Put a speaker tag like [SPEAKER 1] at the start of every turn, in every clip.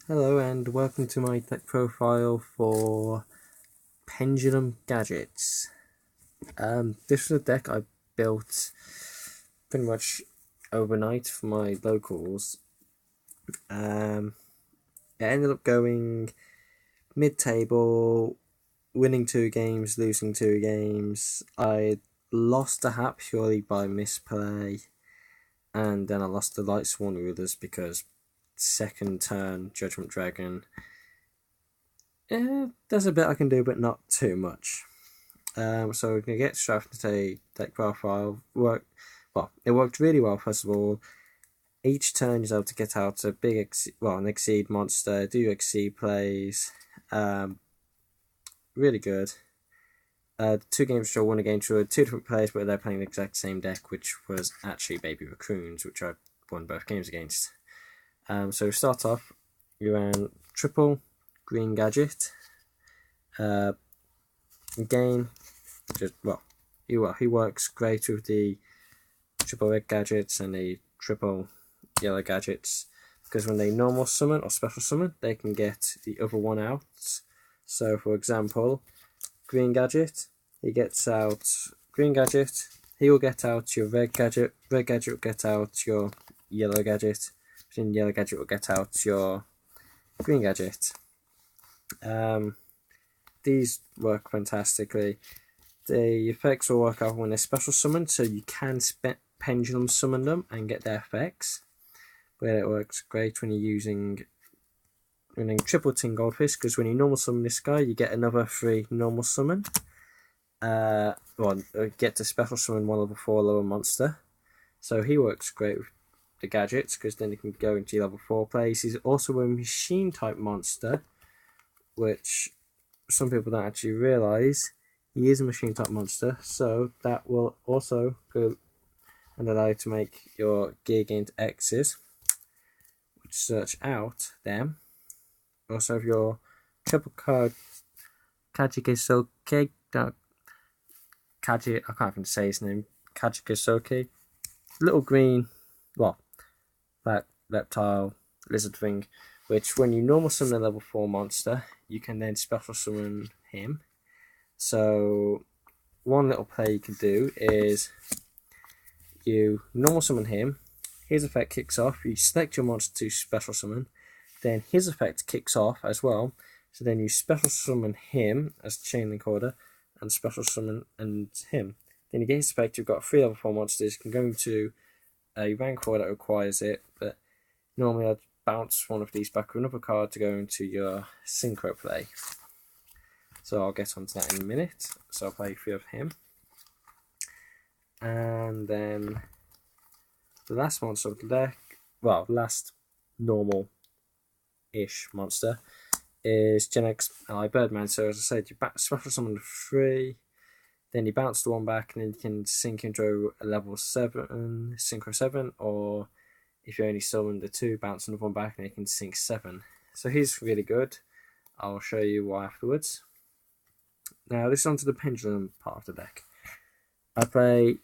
[SPEAKER 1] Hello and welcome to my deck profile for Pendulum Gadgets. This was a deck I built pretty much overnight for my locals. It ended up going mid-table, winning 2 games, losing 2 games. I lost a hat purely by misplay, and then I lost the Light Sworn Rulers because second turn Judgment Dragon. There's a bit I can do, but not too much. So we're going to get straight into the deck profile. It worked really well. First of all, each turn you're able to get out a an exceed monster, do exceed plays. Really good. 2 games draw, 1 game draw, 2 different players, but they're playing the exact same deck, which was actually Baby Raccoons, which I won both games against. So we start off, you ran triple green gadget. Again, he works great with the triple red gadgets and the triple yellow gadgets, because when they normal summon or special summon, they can get the other one out. So, for example, green gadget, he gets out green gadget, he will get out your red gadget will get out your yellow gadget, and yellow gadget will get out your green gadget. These work fantastically. The effects will work out when they're special summoned, so you can pendulum summon them and get their effects. But it works great when you're running triple Tin Goldfish, because when you normal summon this guy, you get another 3 normal summon. Get to special summon 1 level 4 lower monster. So he works great with the gadgets, because then you can go into level 4 plays. He's also a machine type monster, which some people don't actually realise. He is a machine type monster, so that will also go and allow you to make your gear gained X's, which search out them. Also have your triple card Kaji, I can't even say his name, Kaji, little green, that reptile lizard thing, which when you normal summon a level 4 monster, you can then special summon him. So one little play you can do is you normal summon him, his effect kicks off, you select your monster to special summon, then his effect kicks off as well, so then you special summon him as chain link order and special summon and him. Then you get his effect, you've got 3 level 4 monsters, you can go into a rank order that requires it, but normally I'd bounce one of these back with another card to go into your synchro play. So I'll get onto that in a minute. So I'll play 3 of him. And then the last monster of the deck, last normal-ish monster, is Gen X Ally Birdman. So as I said, you special summon 3, then you bounce the 1 back, and then you can sync into a level 7, synchro 7, or if you only summon the 2, bounce another 1 back, and you can sync 7. So he's really good. I'll show you why afterwards. Now this is onto the pendulum part of the deck. I play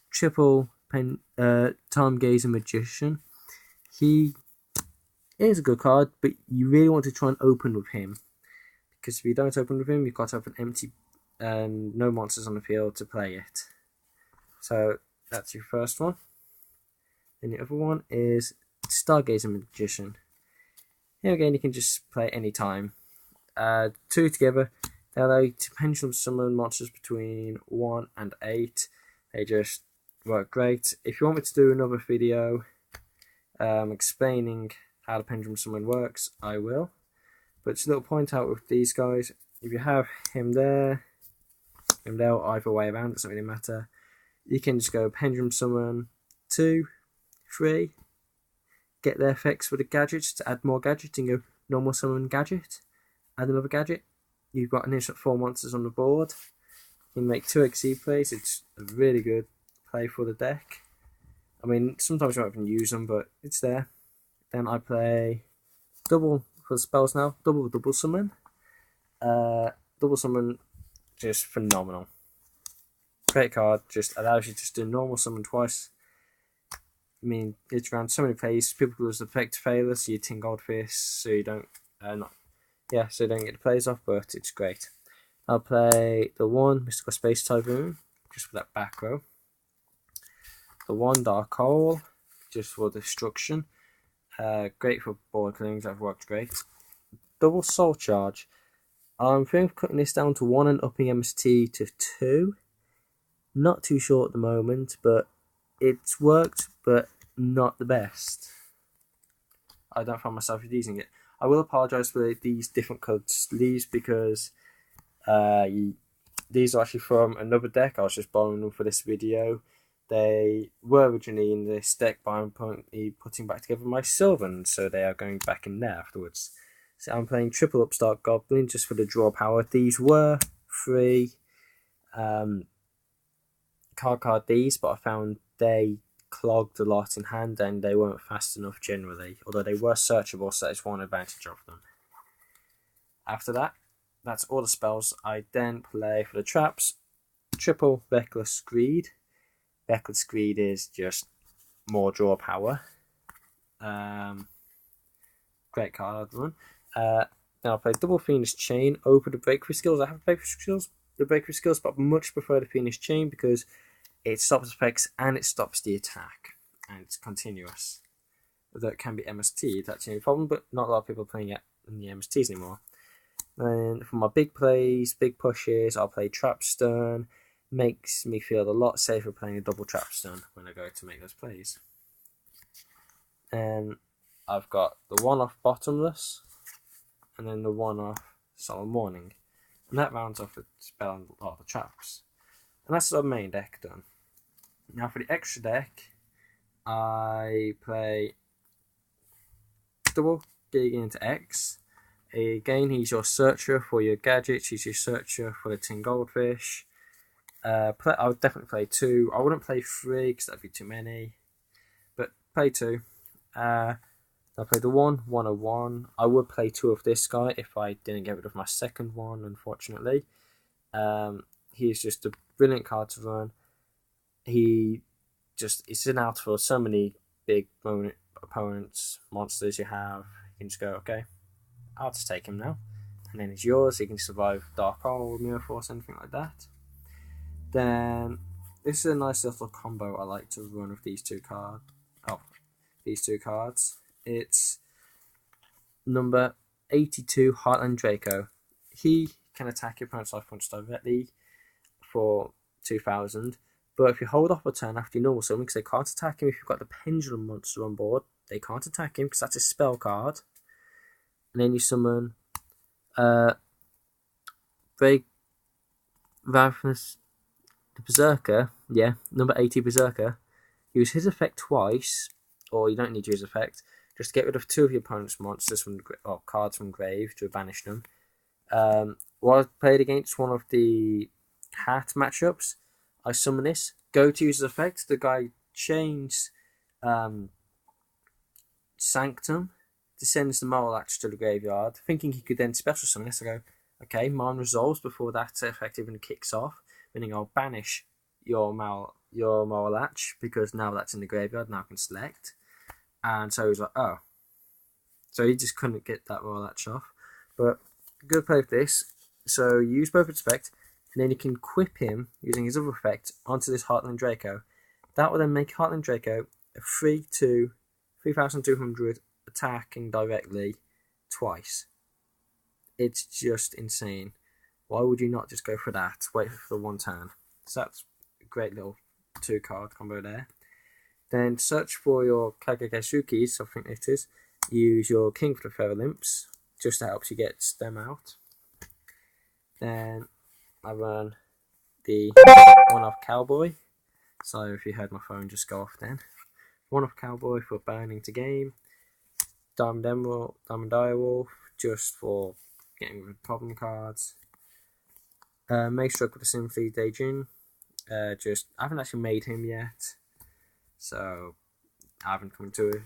[SPEAKER 1] triple Time Gazer Magician. He is a good card, but you really want to try and open with him, because if you don't open with him, you've got to have an empty and no monsters on the field to play it. So that's your first one. Then the other one is Stargazer Magician. Here again, you can just play any time. 2 together, they allow you to pendulum summon monsters between 1 and 8. They just work great. If you want me to do another video explaining how the pendulum summon works, I will. But just a little point out with these guys, if you have him there, or either way around, it doesn't really matter. You can just go pendulum summon 2, 3, get their effects for the gadgets to add more gadgets, and go normal summon gadget, add another gadget. You've got an instant 4 monsters on the board. You can make 2 exceed plays. It's a really good play for the deck. I mean, sometimes you won't even use them, but it's there. Then I play double for spells now. Double summon. Double summon, just phenomenal. Great card. Just allows you to do normal summon twice. I mean, it's around so many plays. People lose the effect to failure, so you tin goldfish, so you don't so you don't get the plays off, but it's great. I'll play the 1 Mystical Space Typhoon, just for that back row. The 1 Dark Hole, just for destruction. Great for board cleanings, that worked great. Double Soul Charge. I'm thinking of cutting this down to 1 and upping MST to 2. Not too sure at the moment, but it's worked, but not the best. I don't find myself using it. I will apologise for these different coloured sleeves because these are actually from another deck. I was just borrowing them for this video. They were originally in this deck, but I'm putting back together my Sylvan, so they are going back in there afterwards. So I'm playing triple Upstart Goblin just for the draw power. These were free card these, but I found they clogged a lot in hand and they weren't fast enough generally, although they were searchable, so that's one advantage of them. After that, that's all the spells. I then play for the traps, triple Reckless Greed. Reckless Greed is just more draw power. Great card I'd run. Then I'll play double Fiendish Chain over the Breakthrough Skills. I have the Breakthrough Skills, but I much prefer the Fiendish Chain because it stops effects and it stops the attack, and it's continuous. Although it can be MST, that's the only problem, but not a lot of people are playing it in the MSTs anymore. And for my big plays, big pushes, I'll play Trapstone. Makes me feel a lot safer playing a double Trapstone when I go to make those plays. And I've got the 1 off Bottomless, and then the 1 off Solemn Warning. And that rounds off the spell on all the traps. And that's the main deck done. Now for the extra deck, I play double Dig into X. Again, he's your searcher for your gadgets, he's your searcher for the tin goldfish. I would definitely play 2. I wouldn't play 3 because that'd be too many. But play 2. I'll play the 101. I would play 2 of this guy if I didn't get rid of my second one, unfortunately. He's just a brilliant card to run. It's an out for so many big opponents, monsters you have. You can just go, okay, I'll just take him now. And then he's yours. He can survive Dark Hole, Mirror Force, anything like that. Then, this is a nice little combo I like to run with these two cards. It's number 82, Heartland Draco. He can attack your opponent's life points directly for 2,000, but if you hold off a turn after your normal summon, because they can't attack him if you've got the Pendulum monster on board, they can't attack him because that's a spell card. And then you summon Ravenous the Berserker, number 80 Berserker. Use his effect twice, or you don't need to use effect, just get rid of 2 of your opponent's monsters or cards from grave to banish them. While I played against one of the hat matchups, I summon this, go to use his effect, the guy chains Sanctum, descends the Moral Axe to the graveyard, thinking he could then special summon this. I go, okay, mine resolves before that effect even kicks off, meaning I'll banish your Moral Axe because now that's in the graveyard, now I can select. And so he's like, oh. So he just couldn't get that Moral Axe off. But good play with this. So you use both effect, and then you can equip him using his other effect onto this Heartland Draco. That will then make Heartland Draco a 3/2, 3,200 attacking directly twice. It's just insane. Why would you not just go for that? Wait for the 1 turn. So that's a great little 2-card combo there. Then search for your Kagekesukis, I think it is. Use your King for the Feather Limps, just to help you get them out. Then I run the 1-off Cowboy. So if you heard my phone just go off then. 1-off Cowboy for burning to game. Diamond Direwolf, just for getting rid of problem cards. Maestroke with the Symphony Daijin. I haven't actually made him yet, so I haven't come to it.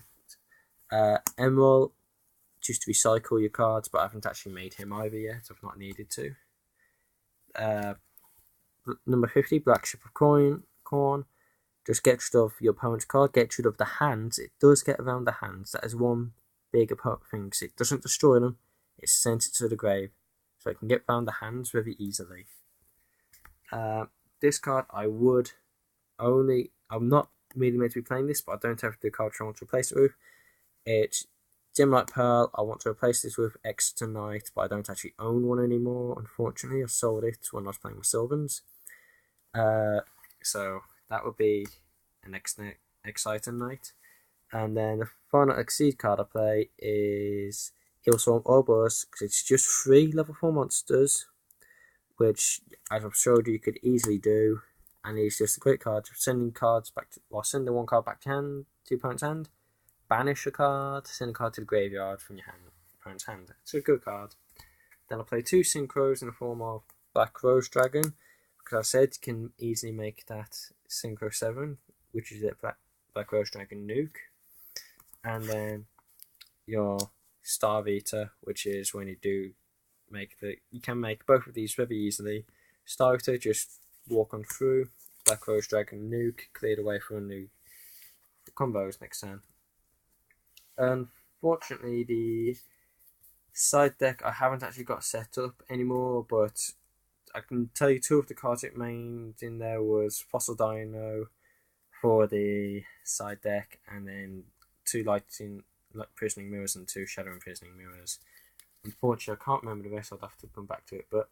[SPEAKER 1] Emerald, just to recycle your cards, but I haven't actually made him either yet. I've not needed to. Number 50, Black Ship of Corn. Just get rid of your opponent's card, get rid of the hands. It does get around the hands. That is one big thing. It doesn't destroy them, it sends it to the grave. So it can get around the hands very easily. This card I'm not really meant to be playing this, but I don't have the card I want to replace it with. It's Gemlight Pearl. I want to replace this with Exeter Knight, but I don't actually own one anymore, unfortunately. I sold it when I was playing with Sylvans. So that would be an Exeter Knight. And then the final Exceed card I play is Hillstorm Ouroboros, because it's just 3 level 4 monsters, which, as I've showed you, could easily do. And it's just a great card. Sending cards back to, sending one card back to hand, to your opponent's hand. Banish a card, send a card to the graveyard from your opponent's hand. It's a good card. Then I'll play 2 Synchros in the form of Black Rose Dragon, because I said you can easily make that Synchro 7, which is the Black Rose Dragon nuke. And then your Star Eater, which is when you can make both of these very easily. Star Eater, just walk on through. Black Rose Dragon nuke, cleared away for a new combos next turn. Unfortunately, the side deck I haven't actually got set up anymore, but I can tell you 2 of the cards it made in there was Fossil Dino for the side deck, and then 2 Prisoning Mirrors and 2 Shadow Imprisoning Mirrors. Unfortunately, I can't remember the rest, I'd have to come back to it, but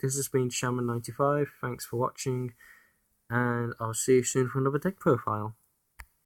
[SPEAKER 1] this has been Shaman95, thanks for watching, and I'll see you soon for another deck profile.